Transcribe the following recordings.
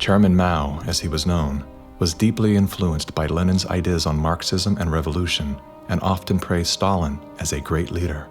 Chairman Mao, as he was known, was deeply influenced by Lenin's ideas on Marxism and revolution, and often praised Stalin as a great leader.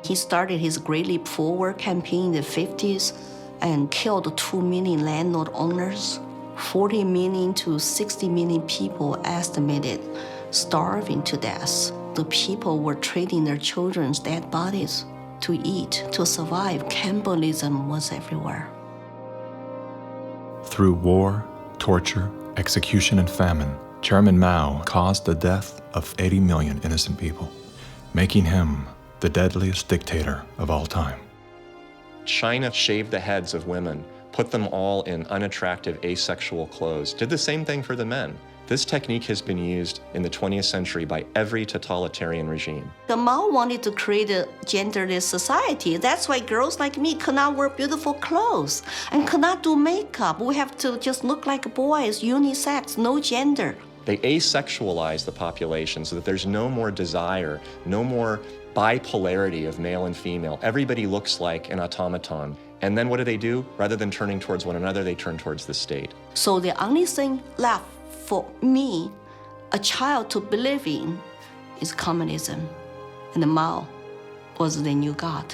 He started his Great Leap Forward campaign in the 50s and killed 2 million landlord owners. 40 million to 60 million people estimated starving to death. The people were trading their children's dead bodies to eat, to survive. Cannibalism was everywhere. Through war, torture, execution, and famine, Chairman Mao caused the death of 80 million innocent people, making him the deadliest dictator of all time. China shaved the heads of women, put them all in unattractive asexual clothes, did the same thing for the men. This technique has been used in the 20th century by every totalitarian regime. The Mao wanted to create a genderless society. That's why girls like me could not wear beautiful clothes and could not do makeup. We have to just look like boys, unisex, no gender. They asexualize the population so that there's no more desire, no more bipolarity of male and female. Everybody looks like an automaton. And then what do? Rather than turning towards one another, they turn towards the state. So the only thing left for me, a child to believe in, is communism. And Mao was the new God.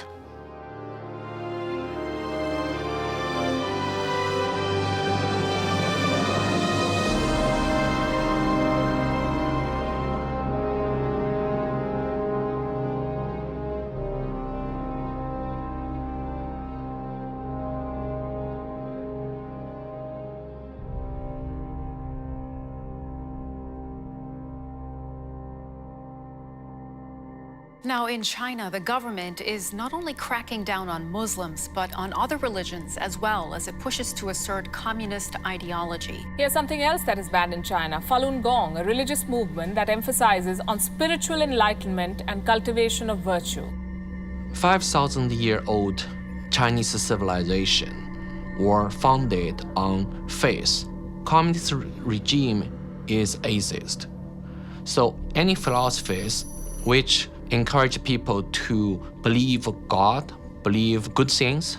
Now, in China, the government is not only cracking down on Muslims, but on other religions as well, as it pushes to assert communist ideology. Here's something else that is banned in China: Falun Gong, a religious movement that emphasizes on spiritual enlightenment and cultivation of virtue. 5,000-year-old Chinese civilization were founded on faith. Communist regime is atheist. So any philosophies which encourage people to believe God, believe good things,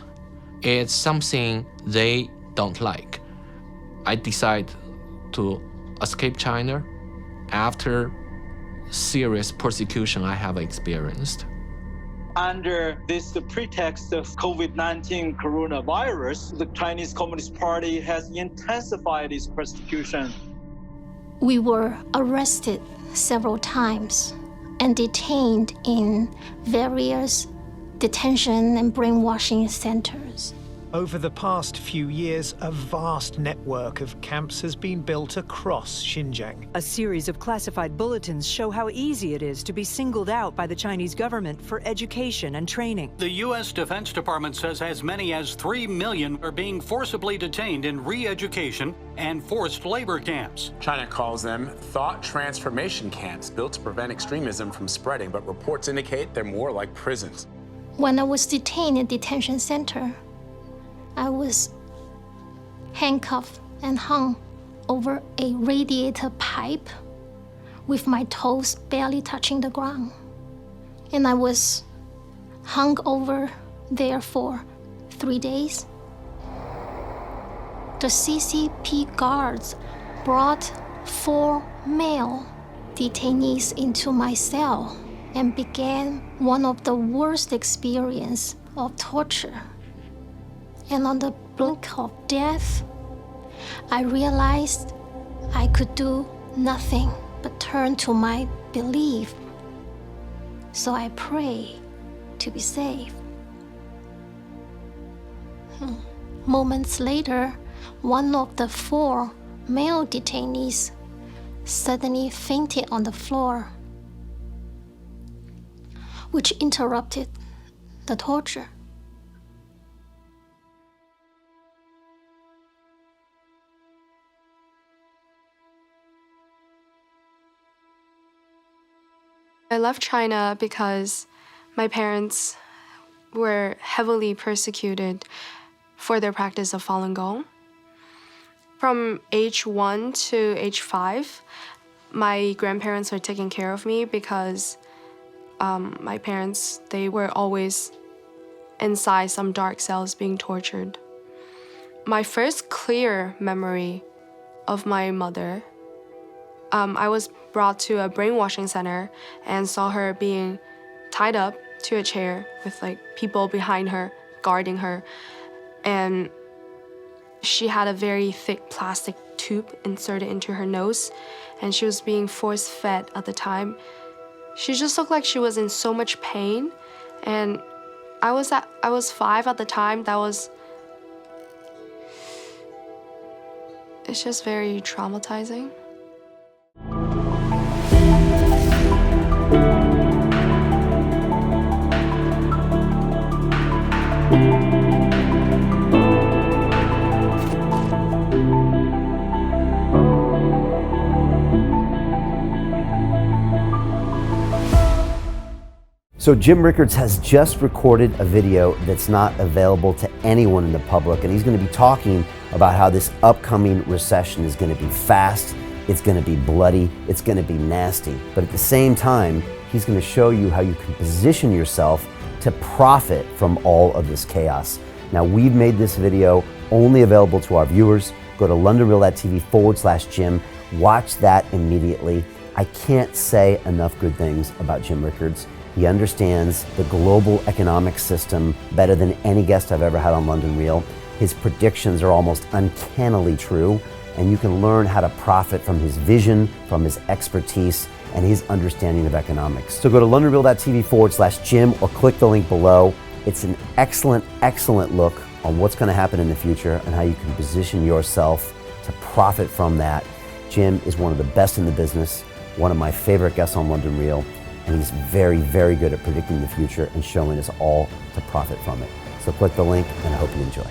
it's something they don't like. I decided to escape China after serious persecution I have experienced. Under this pretext of COVID-19 coronavirus, the Chinese Communist Party has intensified its persecution. We were arrested several times and detained in various detention and brainwashing centers. Over the past few years, a vast network of camps has been built across Xinjiang. A series of classified bulletins show how easy it is to be singled out by the Chinese government for education and training. The U.S. Defense Department says as many as 3 million are being forcibly detained in re-education and forced labor camps. China calls them thought transformation camps built to prevent extremism from spreading, but reports indicate they're more like prisons. When I was detained in detention center, I was handcuffed and hung over a radiator pipe with my toes barely touching the ground. And I was hung over there for 3 days. The CCP guards brought 4 male detainees into my cell and began one of the worst experiences of torture. And on the brink of death, I realized I could do nothing but turn to my belief. So I pray to be saved. Moments later, one of the 4 male detainees suddenly fainted on the floor, which interrupted the torture. I left China because my parents were heavily persecuted for their practice of Falun Gong. From age 1 to age 5, my grandparents were taking care of me because my parents, they were always inside some dark cells being tortured. my first clear memory of my mother, I was brought to a brainwashing center and saw her being tied up to a chair with like people behind her guarding her, and she had a very thick plastic tube inserted into her nose, and she was being force-fed at the time. She just looked like she was in so much pain, and I was 5 at the time. It's just very traumatizing. So Jim Rickards has just recorded a video that's not available to anyone in the public, and he's going to be talking about how this upcoming recession is going to be fast, it's going to be bloody, it's going to be nasty. But at the same time, he's going to show you how you can position yourself to profit from all of this chaos. Now, we've made this video only available to our viewers. Go to londonreal.tv/Jim, watch that immediately. I can't say enough good things about Jim Rickards. He understands the global economic system better than any guest I've ever had on London Real. His predictions are almost uncannily true, and you can learn how to profit from his vision, from his expertise, and his understanding of economics. So go to londonreal.tv/Jim or click the link below. It's an excellent, excellent look on what's going to happen in the future and how you can position yourself to profit from that. Jim is one of the best in the business, one of my favorite guests on London Real, and he's very, very good at predicting the future and showing us all to profit from it. So click the link, and I hope you enjoy.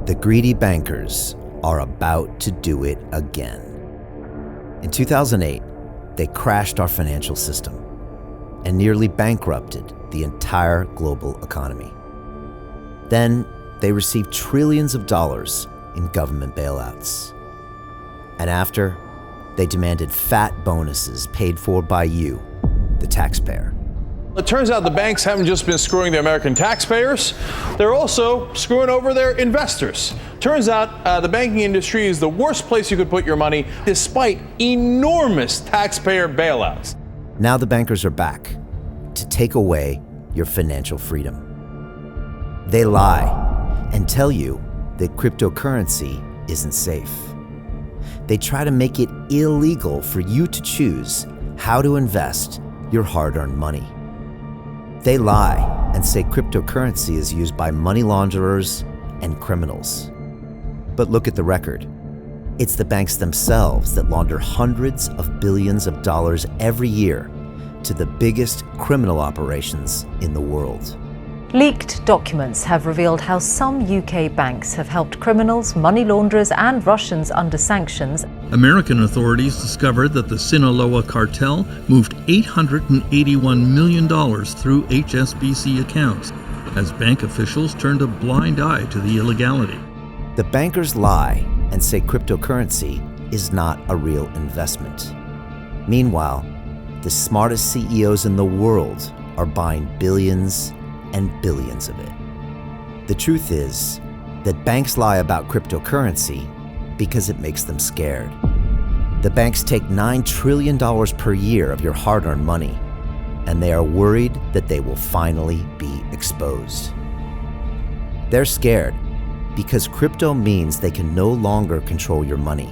The greedy bankers are about to do it again. In 2008, they crashed our financial system and nearly bankrupted the entire global economy. Then they received trillions of dollars in government bailouts. And after, they demanded fat bonuses paid for by you, the taxpayer. It turns out the banks haven't just been screwing the American taxpayers, they're also screwing over their investors. Turns out the banking industry is the worst place you could put your money, despite enormous taxpayer bailouts. Now the bankers are back to take away your financial freedom. They lie and tell you that cryptocurrency isn't safe. They try to make it illegal for you to choose how to invest your hard-earned money. They lie and say cryptocurrency is used by money launderers and criminals. But look at the record. It's the banks themselves that launder hundreds of billions of dollars every year to the biggest criminal operations in the world. Leaked documents have revealed how some UK banks have helped criminals, money launderers and Russians under sanctions. American authorities discovered that the Sinaloa cartel moved $881 million through HSBC accounts as bank officials turned a blind eye to the illegality. The bankers lie and say cryptocurrency is not a real investment. Meanwhile, the smartest CEOs in the world are buying billions and billions of it. The truth is that banks lie about cryptocurrency because it makes them scared. The banks take $9 trillion per year of your hard-earned money, and they are worried that they will finally be exposed. They're scared because crypto means they can no longer control your money,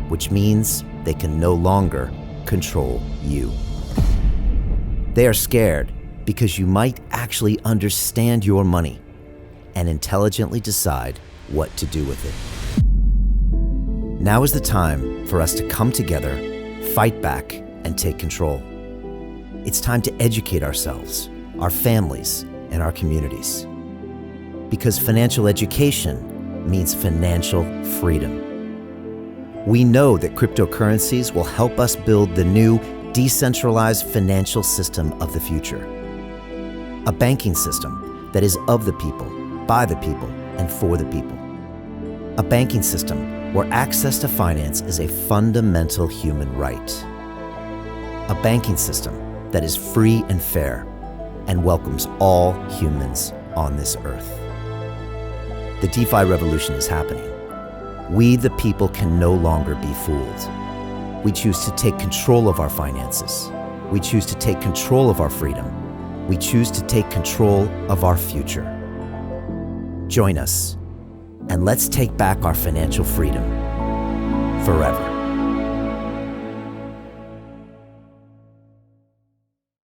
which means they can no longer control you. They are scared because you might actually understand your money and intelligently decide what to do with it. Now is the time for us to come together, fight back, and take control. It's time to educate ourselves, our families, and our communities. Because financial education means financial freedom. We know that cryptocurrencies will help us build the new decentralized financial system of the future. A banking system that is of the people, by the people, and for the people. A banking system where access to finance is a fundamental human right. A banking system that is free and fair and welcomes all humans on this earth. The DeFi revolution is happening. We, the people, can no longer be fooled. We choose to take control of our finances. We choose to take control of our freedom. We choose to take control of our future. Join us, and let's take back our financial freedom forever.